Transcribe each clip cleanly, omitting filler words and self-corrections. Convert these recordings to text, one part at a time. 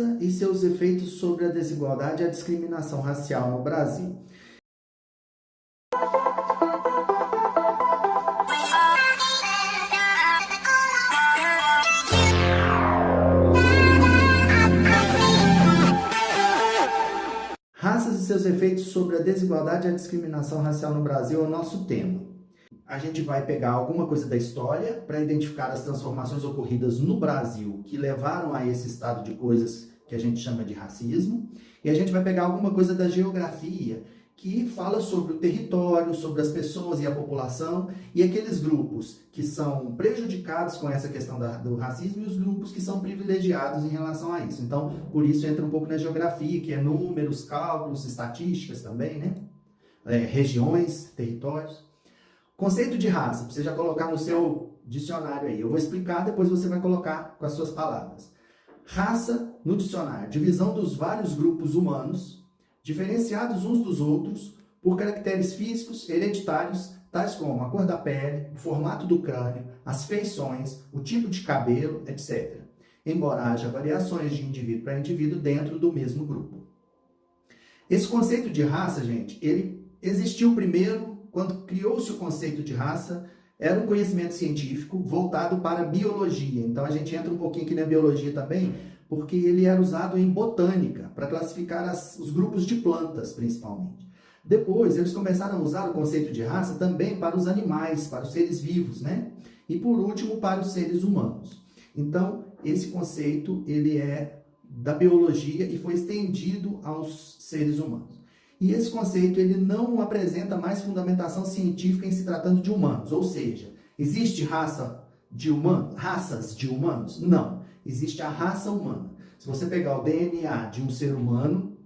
Raça e seus efeitos sobre a desigualdade e a discriminação racial no Brasil. Raças e seus efeitos sobre a desigualdade e a discriminação racial no Brasil é o nosso tema. A gente vai pegar alguma coisa da história para identificar as transformações ocorridas no Brasil que levaram a esse estado de coisas que a gente chama de racismo. E a gente vai pegar alguma coisa da geografia que fala sobre o território, sobre as pessoas e a população e aqueles grupos que são prejudicados com essa questão do racismo e os grupos que são privilegiados em relação a isso. Então, por isso entra um pouco na geografia, que é números, cálculos, estatísticas também, né? Regiões, territórios. Conceito de raça, você já colocar no seu dicionário aí. Eu vou explicar, depois você vai colocar com as suas palavras. Raça, no dicionário, divisão dos vários grupos humanos, diferenciados uns dos outros por caracteres físicos hereditários, tais como a cor da pele, o formato do crânio, as feições, o tipo de cabelo, etc. Embora haja variações de indivíduo para indivíduo dentro do mesmo grupo. Esse conceito de raça, gente, ele existiu primeiro. Quando criou-se o conceito de raça, era um conhecimento científico voltado para a biologia. Então, a gente entra um pouquinho aqui na biologia também, porque ele era usado em botânica, para classificar os grupos de plantas, principalmente. Depois, eles começaram a usar o conceito de raça também para os animais, para os seres vivos, né? E, por último, para os seres humanos. Então, esse conceito, ele é da biologia e foi estendido aos seres humanos. E esse conceito ele não apresenta mais fundamentação científica em se tratando de humanos. Ou seja, existe raças de humanos? Não. Existe a raça humana. Se você pegar o DNA de um ser humano,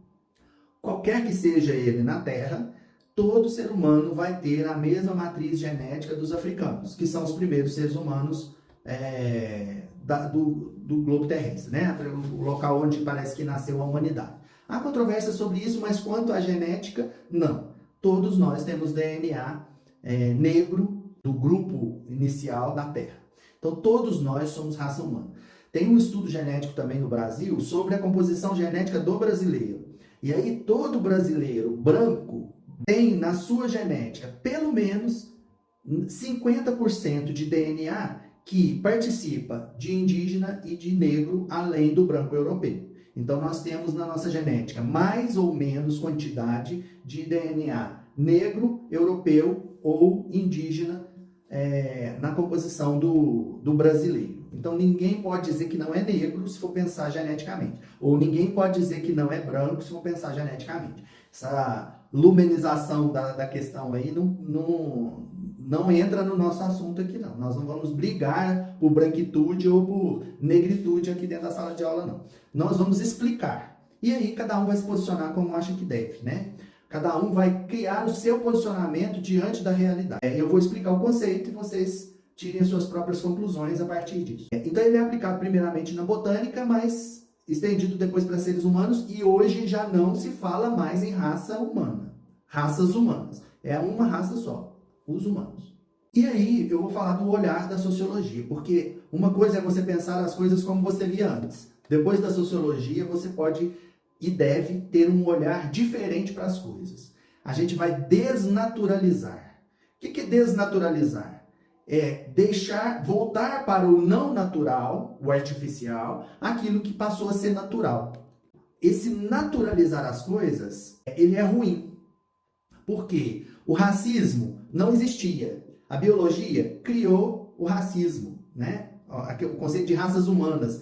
qualquer que seja ele na Terra, todo ser humano vai ter a mesma matriz genética dos africanos, que são os primeiros seres humanos do globo terrestre, né? O local onde parece que nasceu a humanidade. Há controvérsia sobre isso, mas quanto à genética, não. Todos nós temos DNA negro do grupo inicial da Terra. Então, todos nós somos raça humana. Tem um estudo genético também no Brasil sobre a composição genética do brasileiro. E aí, todo brasileiro branco tem na sua genética pelo menos 50% de DNA que participa de indígena e de negro, além do branco europeu. Então, nós temos na nossa genética mais ou menos quantidade de DNA negro, europeu ou indígena na composição do brasileiro. Então, ninguém pode dizer que não é negro se for pensar geneticamente. Ou ninguém pode dizer que não é branco se for pensar geneticamente. Essa lumenização da questão aí não entra no nosso assunto aqui, não. Nós não vamos brigar por branquitude ou por negritude aqui dentro da sala de aula, não. Nós vamos explicar. E aí, cada um vai se posicionar como acha que deve, né? Cada um vai criar o seu posicionamento diante da realidade. Eu vou explicar o conceito e vocês tirem as suas próprias conclusões a partir disso. Então, ele é aplicado primeiramente na botânica, mas estendido depois para seres humanos, e hoje já não se fala mais em raça humana. Raças humanas. É uma raça só. Os humanos. E aí eu vou falar do olhar da sociologia, porque uma coisa é você pensar as coisas como você via antes. Depois da sociologia você pode e deve ter um olhar diferente para as coisas. A gente vai desnaturalizar. O que é desnaturalizar? É voltar para o não natural, o artificial, aquilo que passou a ser natural. Esse naturalizar as coisas, ele é ruim. Por quê? O racismo não existia. A biologia criou o racismo, né? O conceito de raças humanas.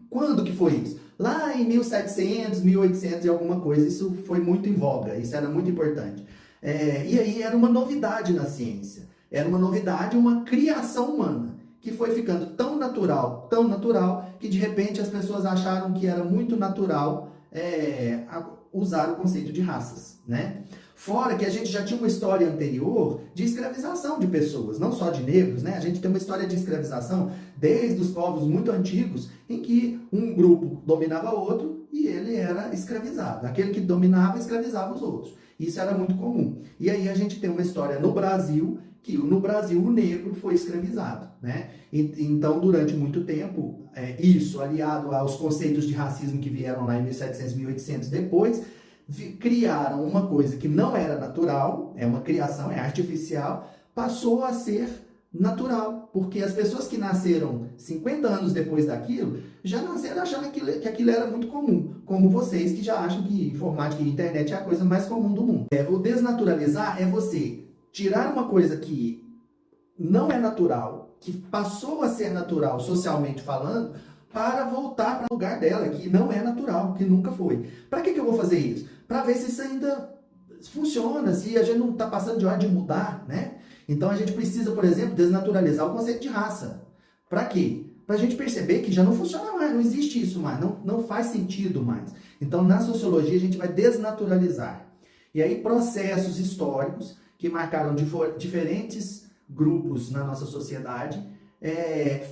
Quando que foi isso? Lá em 1700, 1800 e alguma coisa, isso foi muito em voga, isso era muito importante. E aí era uma novidade na ciência. Era uma novidade, uma criação humana, que foi ficando tão natural, que de repente as pessoas acharam que era muito natural usar o conceito de raças, né? Fora que a gente já tinha uma história anterior de escravização de pessoas, não só de negros, né? A gente tem uma história de escravização desde os povos muito antigos, em que um grupo dominava outro e ele era escravizado. Aquele que dominava, escravizava os outros. Isso era muito comum. E aí a gente tem uma história no Brasil, que no Brasil o negro foi escravizado, né? Então, durante muito tempo, isso aliado aos conceitos de racismo que vieram lá em 1700, 1800 depois, criaram uma coisa que não era natural, é uma criação, é artificial, passou a ser natural, porque as pessoas que nasceram 50 anos depois daquilo, já nasceram achando que aquilo era muito comum, como vocês que já acham que informática e internet é a coisa mais comum do mundo. O desnaturalizar é você tirar uma coisa que não é natural, que passou a ser natural socialmente falando, para voltar para o lugar dela, que não é natural, que nunca foi. Para que eu vou fazer isso? Para ver se isso ainda funciona, se a gente não está passando de hora de mudar, né? Então a gente precisa, por exemplo, desnaturalizar o conceito de raça. Para quê? Para a gente perceber que já não funciona mais, não existe isso mais, não faz sentido mais. Então na sociologia a gente vai desnaturalizar. E aí processos históricos que marcaram diferentes grupos na nossa sociedade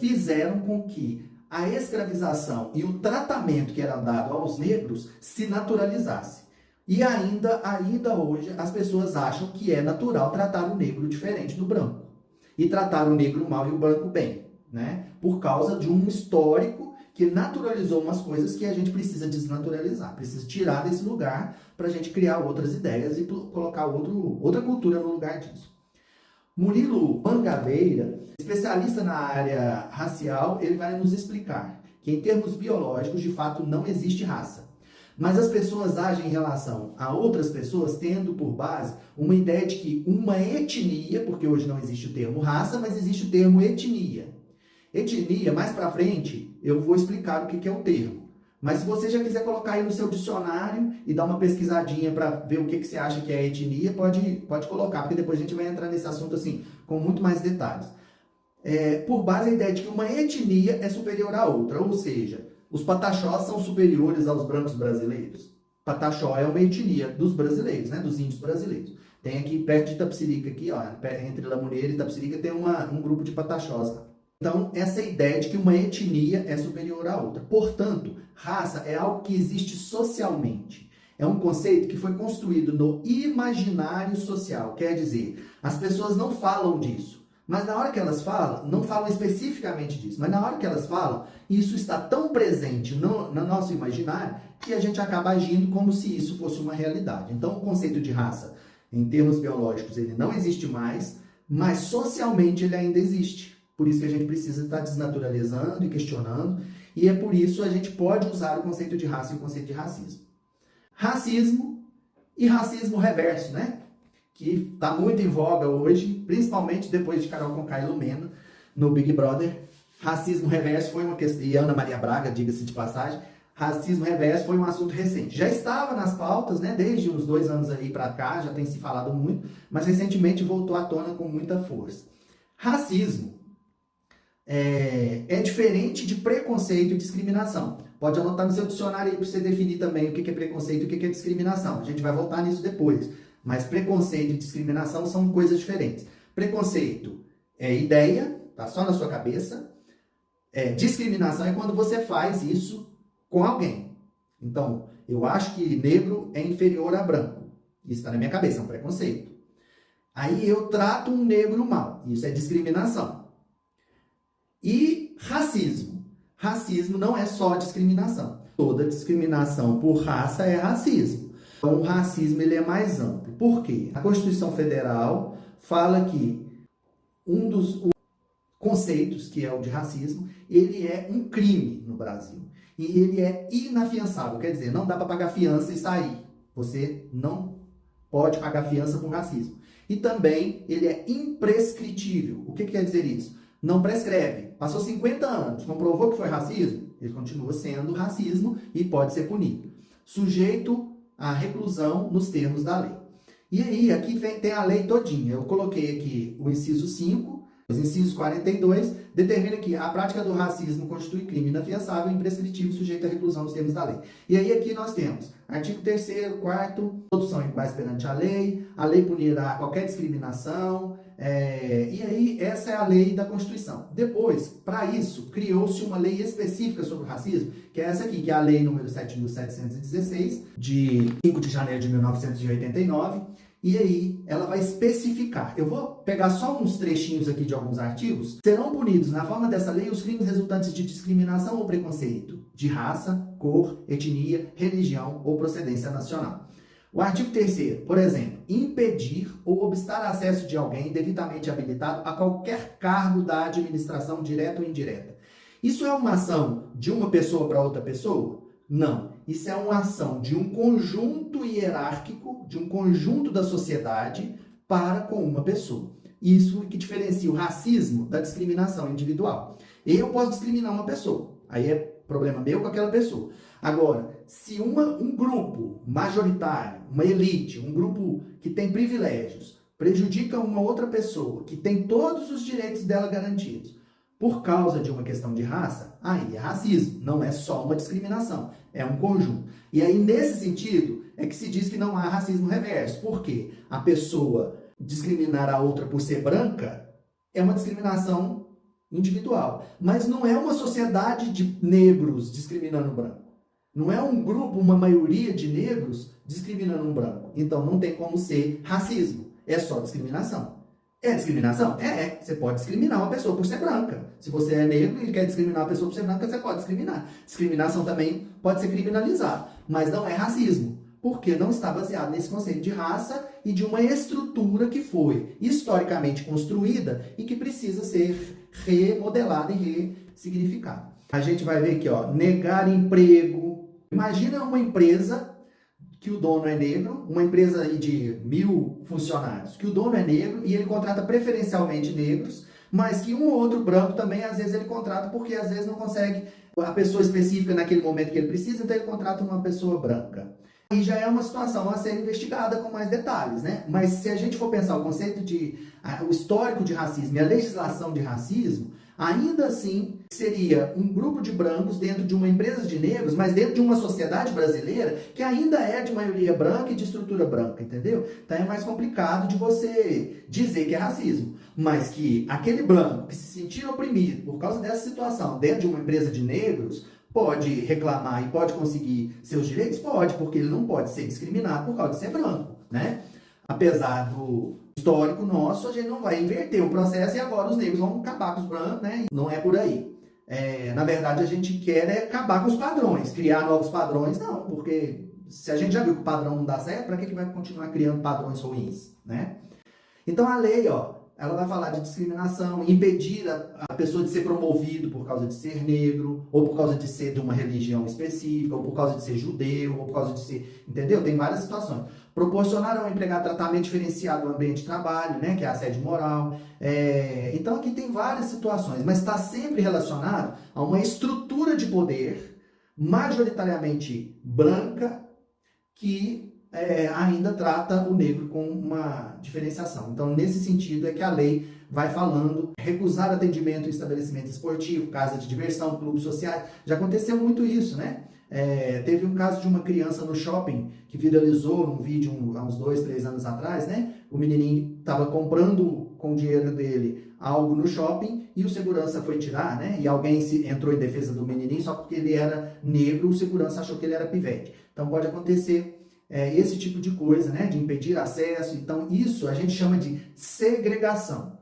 fizeram com que a escravização e o tratamento que era dado aos negros se naturalizasse. E ainda hoje as pessoas acham que é natural tratar o negro diferente do branco. E tratar o negro mal e o branco bem, né? Por causa de um histórico que naturalizou umas coisas que a gente precisa desnaturalizar. Precisa tirar desse lugar para a gente criar outras ideias e colocar outra cultura no lugar disso. Murilo Mangabeira, especialista na área racial, ele vai nos explicar que em termos biológicos, de fato, não existe raça. Mas as pessoas agem em relação a outras pessoas tendo por base uma ideia de que uma etnia, porque hoje não existe o termo raça, mas existe o termo etnia. Etnia, mais pra frente, eu vou explicar o que é o termo. Mas se você já quiser colocar aí no seu dicionário e dar uma pesquisadinha para ver o que você acha que é etnia, pode colocar, porque depois a gente vai entrar nesse assunto assim com muito mais detalhes. Por base a ideia de que uma etnia é superior à outra, ou seja, os pataxós são superiores aos brancos brasileiros. Pataxó é uma etnia dos brasileiros, né, dos índios brasileiros. Tem aqui perto de Itapecerica, aqui, ó, entre Lamoneira e Itapecerica, tem um grupo de pataxós lá. Então, essa ideia de que uma etnia é superior à outra. Portanto, raça é algo que existe socialmente. É um conceito que foi construído no imaginário social. Quer dizer, as pessoas não falam disso. Mas na hora que elas falam, não falam especificamente disso, mas na hora que elas falam, isso está tão presente no nosso imaginário que a gente acaba agindo como se isso fosse uma realidade. Então, o conceito de raça, em termos biológicos, ele não existe mais, mas socialmente ele ainda existe. Por isso que a gente precisa estar desnaturalizando e questionando, e é por isso a gente pode usar o conceito de raça e o conceito de racismo. Racismo e racismo reverso, né? Que está muito em voga hoje, principalmente depois de Carol Conká e Lumena, no Big Brother. Racismo reverso foi uma questão, e Ana Maria Braga, diga-se de passagem, racismo reverso foi um assunto recente. Já estava nas pautas, né, desde uns 2 anos aí para cá, já tem se falado muito, mas recentemente voltou à tona com muita força. Racismo é diferente de preconceito e discriminação. Pode anotar no seu dicionário aí para você definir também o que é preconceito e o que é discriminação. A gente vai voltar nisso depois. Mas preconceito e discriminação são coisas diferentes. Preconceito é ideia, tá só na sua cabeça. Discriminação é quando você faz isso com alguém. Então, eu acho que negro é inferior a branco. Isso está na minha cabeça, é um preconceito. Aí eu trato um negro mal. Isso é discriminação. E racismo. Racismo não é só discriminação. Toda discriminação por raça é racismo. Então, o racismo ele é mais amplo. Por quê? A Constituição Federal fala que um dos conceitos, que é o de racismo, ele é um crime no Brasil. E ele é inafiançável. Quer dizer, não dá para pagar fiança e sair. Você não pode pagar fiança por racismo. E também ele é imprescritível. O que quer dizer isso? Não prescreve. Passou 50 anos, comprovou que foi racismo, ele continua sendo racismo e pode ser punido. Sujeito à reclusão nos termos da lei. E aí, aqui tem a lei todinha. Eu coloquei aqui o inciso 5, os incisos 42, determina que a prática do racismo constitui crime inafiançável e imprescritível sujeito à reclusão nos termos da lei. E aí aqui nós temos artigo 3º, 4º, todos são iguais perante a lei punirá qualquer discriminação, e aí essa é a lei da Constituição. Depois, para isso, criou-se uma lei específica sobre o racismo, que é essa aqui, que é a lei número 7.716, de 5 de janeiro de 1989, E aí ela vai especificar. Eu vou pegar só uns trechinhos aqui de alguns artigos. Serão punidos na forma dessa lei os crimes resultantes de discriminação ou preconceito de raça, cor, etnia, religião ou procedência nacional. O artigo 3º, por exemplo, impedir ou obstar acesso de alguém devidamente habilitado a qualquer cargo da administração direta ou indireta. Isso é uma ação de uma pessoa para outra pessoa? Não. Isso é uma ação de um conjunto hierárquico, de um conjunto da sociedade para com uma pessoa. Isso que diferencia o racismo da discriminação individual. Eu posso discriminar uma pessoa, aí é problema meu com aquela pessoa. Agora, se um grupo majoritário, uma elite, um grupo que tem privilégios, prejudica uma outra pessoa que tem todos os direitos dela garantidos, por causa de uma questão de raça, aí é racismo, não é só uma discriminação, é um conjunto. E aí, nesse sentido, é que se diz que não há racismo reverso. Por quê? A pessoa discriminar a outra por ser branca é uma discriminação individual. Mas não é uma sociedade de negros discriminando o branco. Não é um grupo, uma maioria de negros discriminando um branco. Então, não tem como ser racismo. É só discriminação. É discriminação? É. Você pode discriminar uma pessoa por ser branca. Se você é negro e quer discriminar uma pessoa por ser branca, você pode discriminar. Discriminação também pode ser criminalizada, mas não é racismo, porque não está baseado nesse conceito de raça e de uma estrutura que foi historicamente construída e que precisa ser remodelada e ressignificada. A gente vai ver aqui, ó, negar emprego. Imagina uma empresa que o dono é negro, uma empresa aí de 1000 funcionários, que o dono é negro e ele contrata preferencialmente negros, mas que um ou outro branco também, às vezes, ele contrata porque às vezes não consegue a pessoa específica naquele momento que ele precisa, então ele contrata uma pessoa branca. E já é uma situação a ser investigada com mais detalhes, né? Mas se a gente for pensar o conceito o histórico de racismo e a legislação de racismo, ainda assim seria um grupo de brancos dentro de uma empresa de negros, mas dentro de uma sociedade brasileira que ainda é de maioria branca e de estrutura branca, entendeu? Então é mais complicado de você dizer que é racismo. Mas que aquele branco que se sentir oprimido por causa dessa situação dentro de uma empresa de negros pode reclamar e pode conseguir seus direitos? Pode, porque ele não pode ser discriminado por causa de ser branco, né? Apesar do histórico nosso, a gente não vai inverter o processo e agora os negros vão acabar com os brancos, né? Não é por aí. Na verdade, a gente quer acabar com os padrões, criar novos padrões, não, porque se a gente já viu que o padrão não dá certo, para que vai continuar criando padrões ruins, né? Então a lei, ó, ela vai falar de discriminação, impedir a pessoa de ser promovido por causa de ser negro, ou por causa de ser de uma religião específica, ou por causa de ser judeu, ou por causa de ser... Entendeu? Tem várias situações. Proporcionar ao empregado tratamento diferenciado no ambiente de trabalho, né, que é a assédio moral. Então aqui tem várias situações, mas está sempre relacionado a uma estrutura de poder majoritariamente branca que ainda trata o negro com uma diferenciação. Então, nesse sentido é que a lei vai falando, recusar atendimento em estabelecimento esportivo, casa de diversão, clubes sociais. Já aconteceu muito isso, né? Teve um caso de uma criança no shopping que viralizou num vídeo há uns 2, 3 anos atrás, né? O menininho estava comprando com o dinheiro dele algo no shopping e o segurança foi tirar, né? E alguém entrou em defesa do menininho só porque ele era negro, o segurança achou que ele era pivete. Então, pode acontecer esse tipo de coisa, né, de impedir acesso. Então, isso a gente chama de segregação.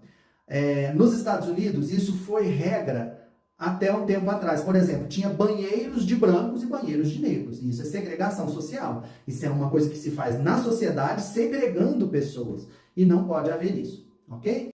Nos Estados Unidos, isso foi regra até um tempo atrás. Por exemplo, tinha banheiros de brancos e banheiros de negros. Isso é segregação social. Isso é uma coisa que se faz na sociedade, segregando pessoas. E não pode haver isso, ok?